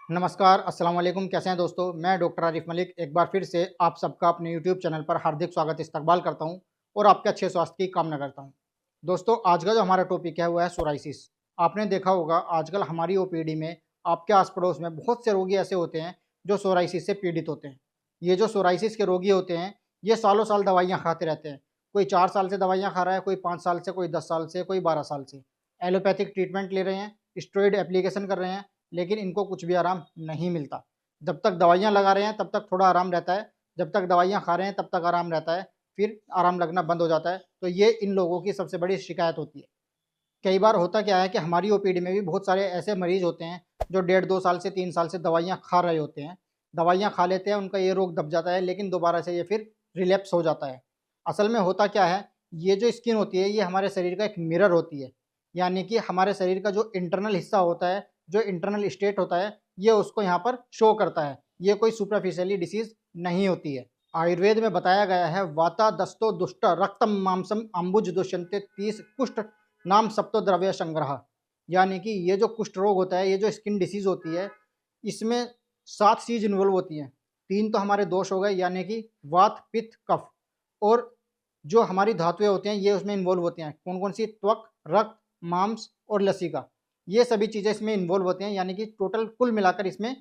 नमस्कार, अस्सलाम वालेकुम। कैसे हैं दोस्तों? मैं डॉक्टर आरिफ मलिक एक बार फिर से आप सबका अपने यूट्यूब चैनल पर हार्दिक स्वागत इस्तकबाल करता हूं और आपके अच्छे स्वास्थ्य की कामना करता हूं। दोस्तों, आज का जो हमारा टॉपिक है वो है सोराइसिस। आपने देखा होगा आजकल हमारी ओपीडी में आपके आस-पड़ोस में बहुत से रोगी ऐसे होते हैं जो सोराइसिस से पीड़ित होते हैं। ये जो सोराइसिस के रोगी होते हैं, ये सालों-साल दवाइयाँ खाते रहते हैं। कोई 4 साल से दवाइयाँ खा रहा है, कोई 5 साल से, कोई 10 साल से, कोई 12 साल से। एलोपैथिक ट्रीटमेंट ले रहे हैं, स्टेरॉइड एप्लीकेशन कर रहे हैं, लेकिन इनको कुछ भी आराम नहीं मिलता। जब तक दवाइयाँ लगा रहे हैं तब तक थोड़ा आराम रहता है, जब तक दवाइयाँ खा रहे हैं तब तक आराम रहता है, फिर आराम लगना बंद हो जाता है। तो ये इन लोगों की सबसे बड़ी शिकायत होती है। कई बार होता क्या है कि हमारी ओपीडी में भी बहुत सारे ऐसे मरीज़ होते हैं जो डेढ़ 2 साल से 3 साल से दवाइयाँ खा रहे होते हैं। दवाइयाँ खा लेते हैं, उनका ये रोग दब जाता है, लेकिन दोबारा से ये फिर रिलैप्स हो जाता है। असल में होता क्या है, ये जो स्किन होती है ये हमारे शरीर का एक मिरर होती है। यानी कि हमारे शरीर का जो इंटरनल हिस्सा होता है, जो इंटरनल स्टेट होता है, ये उसको यहाँ पर शो करता है। ये कोई सुपरफिशियली डिसीज़ नहीं होती है। आयुर्वेद में बताया गया है, वाता दस्तो दुष्ट रक्तम मांसम अंबुज दुष्यंते 30 कुष्ठ नाम सप्तो द्रव्य संग्रह। यानी कि ये जो कुष्ठ रोग होता है, ये जो स्किन डिसीज़ होती है, इसमें 7 चीज़ इन्वॉल्व होती हैं। 3 तो हमारे दोष हो गए, यानी कि वात, पित्त, कफ, और जो हमारी धातुएँ होती हैं ये उसमें इन्वॉल्व होती हैं। कौन-कौन सी? त्वक, रक्त, मांस और लसिका। ये सभी चीज़ें इसमें इन्वॉल्व होती हैं, यानी कि टोटल कुल मिलाकर इसमें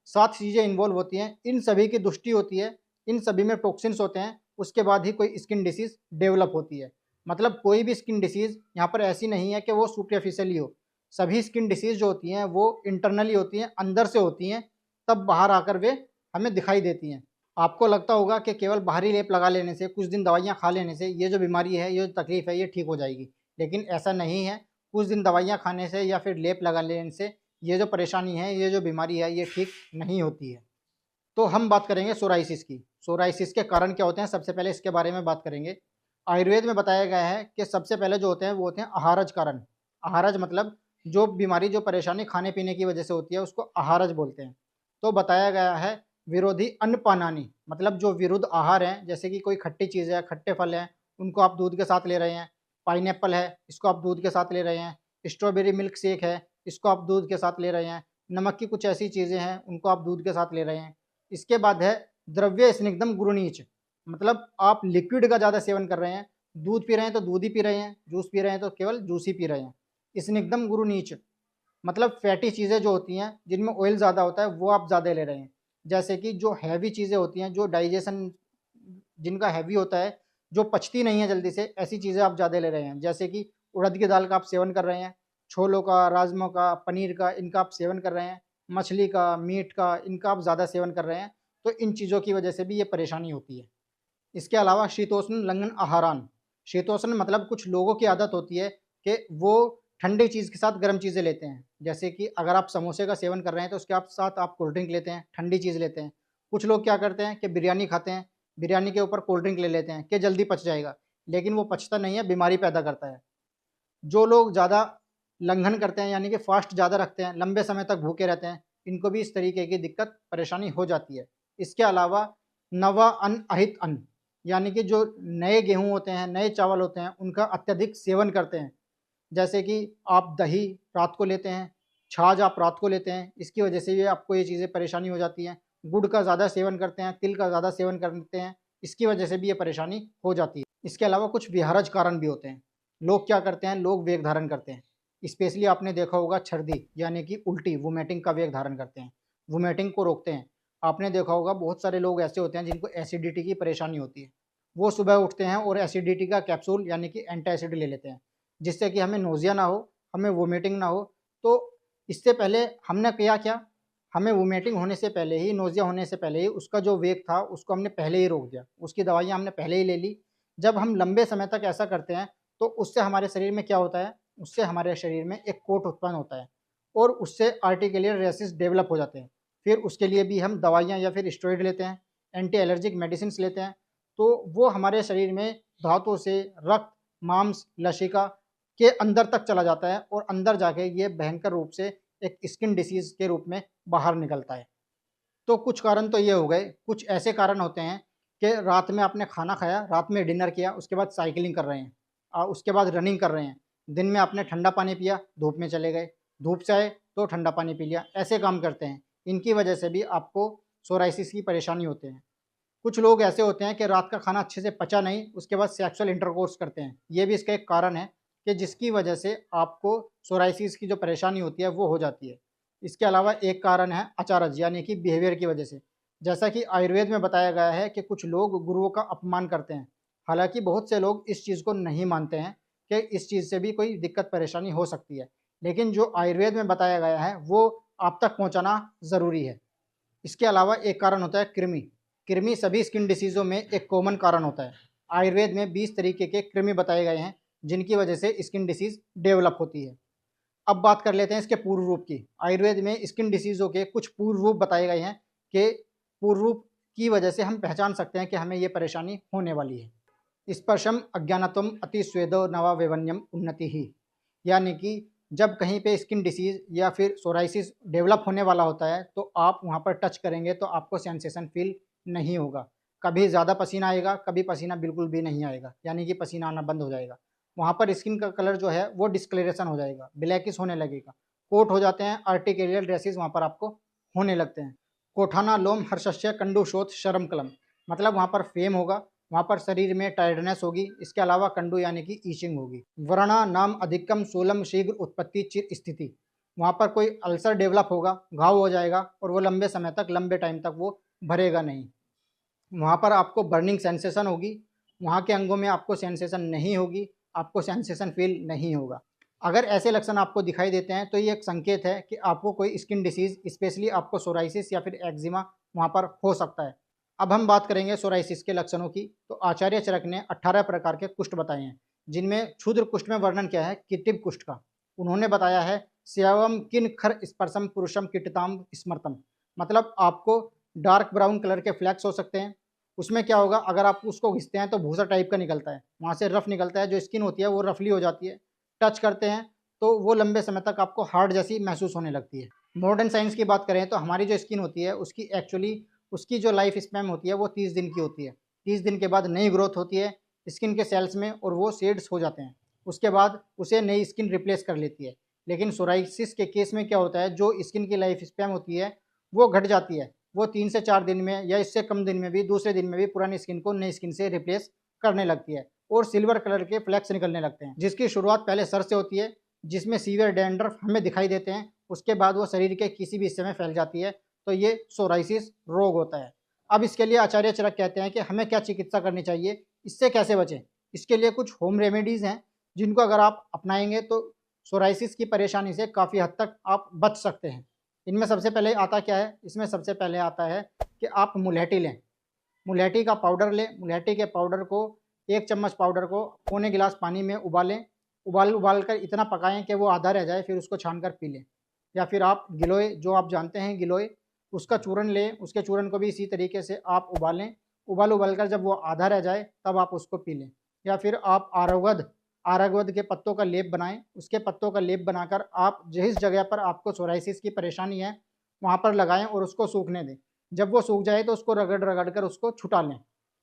7 चीज़ें इन्वॉल्व होती हैं। इन सभी की दुष्टि होती है, इन सभी में टॉक्सिन्स होते हैं, उसके बाद ही कोई स्किन डिसीज़ डेवलप होती है। मतलब कोई भी स्किन डिसीज़ यहाँ पर ऐसी नहीं है कि वो सुपरफिशियली हो। सभी स्किन डिसीज़ जो होती हैं वो इंटरनली होती हैं, अंदर से होती हैं, तब बाहर आकर वे हमें दिखाई देती हैं। आपको लगता होगा कि केवल बाहरी लेप लगा लेने से, कुछ दिन दवाइयाँ खा लेने से ये जो बीमारी है, ये जो तकलीफ़ है, ये ठीक हो जाएगी। लेकिन ऐसा नहीं है। कुछ दिन दवाइयाँ खाने से या फिर लेप लगा लेने से ये जो परेशानी है, ये जो बीमारी है, ये ठीक नहीं होती है। तो हम बात करेंगे सोराइसिस की। सोराइसिस के कारण क्या होते हैं, सबसे पहले इसके बारे में बात करेंगे। आयुर्वेद में बताया गया है कि सबसे पहले जो होते हैं वो होते हैं आहारज कारण। आहारज मतलब जो बीमारी, जो परेशानी खाने-पीने की वजह से होती है उसको आहारज बोलते हैं। तो बताया गया है विरोधी अन्नपानानि, मतलब जो विरुद्ध आहार हैं, जैसे कि कोई खट्टी चीज़ है, खट्टे फल हैं, उनको आप दूध के साथ ले रहे हैं। पाइनएप्पल है, इसको आप दूध के साथ ले रहे हैं। स्ट्रॉबेरी मिल्क शेक है, इसको आप दूध के साथ ले रहे हैं। नमक की कुछ ऐसी चीज़ें हैं, उनको आप दूध के साथ ले रहे हैं। इसके बाद है द्रव्य स्निग्धम गुरुनीच, मतलब आप लिक्विड का ज़्यादा सेवन कर रहे हैं। दूध पी रहे हैं तो दूध ही पी रहे हैं, जूस पी रहे हैं तो केवल जूस ही पी रहे हैं। स्निग्धम गुरुनीच मतलब फैटी चीज़ें जो होती हैं, जिनमें ऑयल ज़्यादा होता है, वो आप ज़्यादा ले रहे हैं। जैसे कि जो हैवी चीज़ें होती हैं, जो डाइजेशन जिनका हैवी होता है, जो पचती नहीं है जल्दी से, ऐसी चीज़ें आप ज़्यादा ले रहे हैं। जैसे कि उड़द की दाल का आप सेवन कर रहे हैं, छोलों का, राजमा का, पनीर का, इनका आप सेवन कर रहे हैं, मछली का, मीट का, इनका आप ज़्यादा सेवन कर रहे हैं, तो इन चीज़ों की वजह से भी ये परेशानी होती है। इसके अलावा शीतोष्ण लंघन आहारान। शीतोष्ण मतलब कुछ लोगों की आदत होती है कि वो ठंडी चीज़ के साथ गर्म चीज़ें लेते हैं। जैसे कि अगर आप समोसे का सेवन कर रहे हैं तो उसके आप साथ आप कोल्ड ड्रिंक लेते हैं, ठंडी चीज़ लेते हैं। कुछ लोग क्या करते हैं कि बिरयानी खाते हैं, बिरयानी के ऊपर कोल्ड ड्रिंक ले लेते हैं कि जल्दी पच जाएगा, लेकिन वो पचता नहीं है, बीमारी पैदा करता है। जो लोग ज़्यादा लंघन करते हैं, यानी कि फ़ास्ट ज़्यादा रखते हैं, लंबे समय तक भूखे रहते हैं, इनको भी इस तरीके की दिक्कत, परेशानी हो जाती है। इसके अलावा नवा अन्न अहित अन्न, यानी कि जो नए गेहूँ होते हैं, नए चावल होते हैं, उनका अत्यधिक सेवन करते हैं। जैसे कि आप दही रात को लेते हैं, छाछ आप रात को लेते हैं, इसकी वजह से ये आपको ये चीज़ें परेशानी हो जाती हैं। गुड़ का ज़्यादा सेवन करते हैं, तिल का ज़्यादा सेवन करते हैं, इसकी वजह से भी ये परेशानी हो जाती है। इसके अलावा कुछ विहारज कारण भी होते हैं। लोग क्या करते हैं, लोग वेग धारण करते हैं। स्पेशली आपने देखा होगा छर्दी, यानी कि उल्टी, वोमिटिंग का वेग धारण करते हैं। वोमिटिंग को रोकते हैं। आपने देखा होगा बहुत सारे लोग ऐसे होते हैं जिनको एसिडिटी की परेशानी होती है। वो सुबह उठते हैं और एसिडिटी का कैप्सूल, यानी कि एंटासिड ले लेते हैं, जिससे कि हमें नोज़िया ना हो, हमें वोमिटिंग ना हो। तो इससे पहले हमने किया क्या, हमें वोमिटिंग होने से पहले ही, नोज़िया होने से पहले ही उसका जो वेग था उसको हमने पहले ही रोक दिया, उसकी दवाइयाँ हमने पहले ही ले ली। जब हम लंबे समय तक ऐसा करते हैं तो उससे हमारे शरीर में क्या होता है, उससे हमारे शरीर में एक कोट उत्पन्न होता है और उससे आर्टिकुलर रेसिस डेवलप हो जाते हैं। फिर उसके लिए भी हम दवाइयाँ या फिर स्टेरॉइड लेते हैं, एंटी एलर्जिक मेडिसिन्स लेते हैं। तो वो हमारे शरीर में धातुओं से रक्त, मांस, लसिका के अंदर तक चला जाता है और अंदर जाके ये भयंकर रूप से एक स्किन डिसीज़ के रूप में बाहर निकलता है। तो कुछ कारण तो ये हो गए, कुछ ऐसे कारण होते हैं कि रात में आपने खाना खाया, रात में डिनर किया, उसके बाद साइकिलिंग कर रहे हैं, उसके बाद रनिंग कर रहे हैं। दिन में आपने ठंडा पानी पिया, धूप में चले गए, धूप से आए तो ठंडा पानी पी लिया, ऐसे काम करते हैं। इनकी वजह से भी आपको सोराइसिस की परेशानी होते हैं। कुछ लोग ऐसे होते हैं कि रात का खाना अच्छे से पचा नहीं, उसके बाद सेक्सुअल इंटरकोर्स करते हैं। ये भी इसका एक कारण है कि जिसकी वजह से आपको सोराइसिस की जो परेशानी होती है वो हो जाती है। इसके अलावा एक कारण है अचारज यानी कि बिहेवियर की वजह से। जैसा कि आयुर्वेद में बताया गया है कि कुछ लोग गुरुओं का अपमान करते हैं। हालांकि बहुत से लोग इस चीज़ को नहीं मानते हैं कि इस चीज़ से भी कोई दिक्कत परेशानी हो सकती है, लेकिन जो आयुर्वेद में बताया गया है वो आप तक पहुंचाना ज़रूरी है। इसके अलावा एक कारण होता है कृमि। कृमि सभी स्किन डिसीज़ों में एक कॉमन कारण होता है। आयुर्वेद में 20 तरीके के कृमि बताए गए हैं जिनकी वजह से स्किन डिसीज़ डेवलप होती है। अब बात कर लेते हैं इसके पूर्व रूप की। आयुर्वेद में स्किन डिसीज़ों के कुछ पूर्व रूप बताए गए हैं कि पूर्व रूप की वजह से हम पहचान सकते हैं कि हमें ये परेशानी होने वाली है। स्पर्शम अज्ञानत्वम अतिस्वेदो नवा वैवन्यम उन्नति ही, यानी कि जब कहीं पे स्किन डिसीज़ या फिर सोराइसिस डेवलप होने वाला होता है तो आप वहाँ पर टच करेंगे तो आपको सेंसेशन फील नहीं होगा। कभी ज़्यादा पसीना आएगा, कभी पसीना बिल्कुल भी नहीं आएगा, यानी कि पसीना आना बंद हो जाएगा। वहाँ पर स्किन का कलर जो है वो डिस्कलरेशन हो जाएगा, ब्लैकिश होने लगेगा, कोट हो जाते हैं, आर्टिकेरियल ड्रेसेस वहाँ पर आपको होने लगते हैं। कोठाना लोम हर्षस्य कंडु शोथ शर्म कलम, मतलब वहाँ पर फेम होगा, वहाँ पर शरीर में टायर्डनेस होगी। इसके अलावा कंडू यानी कि ईचिंग होगी। वर्णा नाम अधिकम सोलम शीघ्र उत्पत्ति चिर स्थिति, वहाँ पर कोई अल्सर डेवलप होगा, घाव हो जाएगा और वो लंबे समय तक, लंबे टाइम तक वो भरेगा नहीं। वहाँ पर आपको बर्निंग सेंसेशन होगी, वहाँ के अंगों में आपको सेंसेशन नहीं होगी, आपको सेंसेशन फील नहीं होगा। अगर ऐसे लक्षण आपको दिखाई देते हैं तो ये एक संकेत है कि आपको कोई स्किन डिसीज़, स्पेशली आपको सोराइसिस या फिर एक्जिमा वहाँ पर हो सकता है। अब हम बात करेंगे सोराइसिस के लक्षणों की। तो आचार्य चरक ने 18 प्रकार के कुष्ठ बताए हैं, जिनमें क्षुद्र कुष्ठ में वर्णन किया है किटिब कुष्ठ का। उन्होंने बताया है स्यावम किन खर स्पर्शम पुरुषम किटताम स्मृतम, मतलब आपको डार्क ब्राउन कलर के फ्लैक्स हो सकते हैं। उसमें क्या होगा, अगर आप उसको घिसते हैं तो भूसा टाइप का निकलता है, वहाँ से रफ निकलता है, जो स्किन होती है वो रफली हो जाती है। टच करते हैं तो वो लंबे समय तक आपको हार्ड जैसी महसूस होने लगती है। मॉडर्न साइंस की बात करें तो हमारी जो स्किन होती है उसकी एक्चुअली उसकी जो लाइफ स्पैन होती है वो 30 दिन की होती है। 30 दिन के बाद नई ग्रोथ होती है स्किन के सेल्स में और वो शेड्स हो जाते हैं। उसके बाद उसे नई स्किन रिप्लेस कर लेती है। लेकिन सोराइसिस के केस में क्या होता है, जो स्किन की लाइफ स्पैन होती है वो घट जाती है। वो 3 से 4 दिन में या इससे कम दिन में भी, दूसरे दिन में भी पुरानी स्किन को नई स्किन से रिप्लेस करने लगती है और सिल्वर कलर के फ्लैक्स निकलने लगते हैं, जिसकी शुरुआत पहले सर से होती है, जिसमें सीवियर डैंड्रफ हमें दिखाई देते हैं। उसके बाद वो शरीर के किसी भी हिस्से में फैल जाती है, तो ये सोराइसिस रोग होता है। अब इसके लिए आचार्य चरक कहते हैं कि हमें क्या चिकित्सा करनी चाहिए, इससे कैसे बचें। इसके लिए कुछ होम रेमेडीज़ हैं जिनको अगर आप अपनाएंगे तो सोराइसिस की परेशानी से काफ़ी हद तक आप बच सकते हैं। इनमें सबसे पहले आता क्या है, इसमें सबसे पहले आता है कि आप मुलहटी लें। मुलहटी का पाउडर लें। मुलहटी के पाउडर को, 1 चम्मच पाउडर को पौने गिलास पानी में उबालें। उबाल कर इतना पकाएं कि वो आधा रह जाए, फिर उसको छान कर पी लें। या फिर आप गिलोय, जो आप जानते हैं गिलोय, उसका चूरन लें। उसके चूरन को भी इसी तरीके से आप उबालें। उबाल कर जब वो आधा रह जाए तब आप उसको पी लें। या फिर आप आरगवद के पत्तों का लेप बनाएं। उसके पत्तों का लेप बनाकर आप जिस जगह पर आपको सोराइसिस की परेशानी है वहाँ पर लगाएं और उसको सूखने दें। जब वो सूख जाए तो उसको रगड़ कर उसको छुटा लें।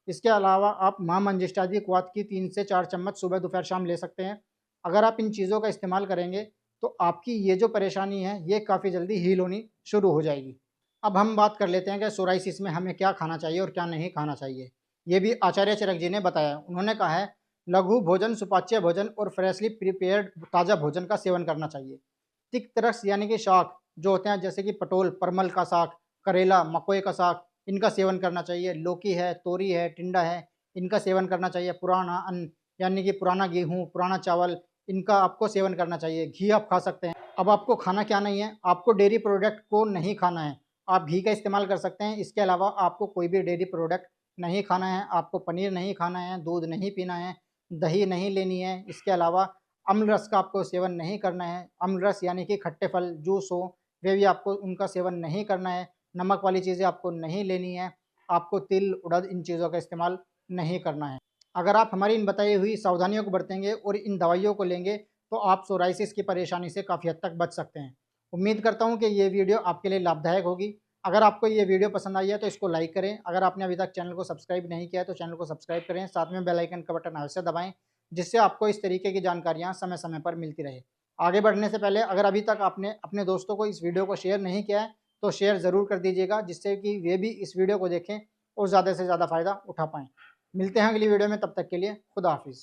इसके अलावा आप माँ मंजिष्ठादि क्वाथ की 3 से 4 चम्मच सुबह दोपहर शाम ले सकते हैं। अगर आप इन चीज़ों का इस्तेमाल करेंगे तो आपकी ये जो परेशानी है ये काफ़ी जल्दी हील होनी शुरू हो जाएगी। अब हम बात कर लेते हैं कि सोराइसिस में हमें क्या खाना चाहिए और क्या नहीं खाना चाहिए। ये भी आचार्य चरक जी ने बताया। उन्होंने कहा है लघु भोजन, सुपाच्य भोजन और फ्रेशली प्रिपेयर्ड ताज़ा भोजन का सेवन करना चाहिए। तिक्त रस यानी कि शाक जो होते हैं, जैसे कि पटोल, परमल का साग, करेला, मकोई का साग, इनका सेवन करना चाहिए। लौकी है, तोरी है, टिंडा है, इनका सेवन करना चाहिए। पुराना अन्न यानी कि पुराना गेहूँ, पुराना चावल, इनका आपको सेवन करना चाहिए। घी आप खा सकते हैं। अब आपको खाना क्या नहीं है, आपको डेयरी प्रोडक्ट को नहीं खाना है। आप घी का इस्तेमाल कर सकते हैं। इसके अलावा आपको कोई भी डेयरी प्रोडक्ट नहीं खाना है। आपको पनीर नहीं खाना है, दूध नहीं पीना है, दही नहीं लेनी है। इसके अलावा अम्ल रस का आपको सेवन नहीं करना है। अम्ल रस यानी कि खट्टे फल, जूस हो, वे भी आपको उनका सेवन नहीं करना है। नमक वाली चीज़ें आपको नहीं लेनी है। आपको तिल, उड़द, इन चीज़ों का इस्तेमाल नहीं करना है। अगर आप हमारी इन बताई हुई सावधानियों को बरतेंगे और इन दवाइयों को लेंगे तो आप सोराइसिस की परेशानी से काफ़ी हद तक बच सकते हैं। उम्मीद करता हूँ कि ये वीडियो आपके लिए लाभदायक होगी। अगर आपको ये वीडियो पसंद आई है तो इसको लाइक करें। अगर आपने अभी तक चैनल को सब्सक्राइब नहीं किया है तो चैनल को सब्सक्राइब करें। साथ में बेल आइकन का बटन अवश्य दबाएं, जिससे आपको इस तरीके की जानकारियाँ समय समय पर मिलती रहे। आगे बढ़ने से पहले अगर अभी तक आपने अपने दोस्तों को इस वीडियो को शेयर नहीं किया है तो शेयर ज़रूर कर दीजिएगा, जिससे कि वे भी इस वीडियो को देखें और ज़्यादा से ज़्यादा फ़ायदा उठा पाएँ। मिलते हैं अगली वीडियो में, तब तक के लिए खुदा हाफिज़।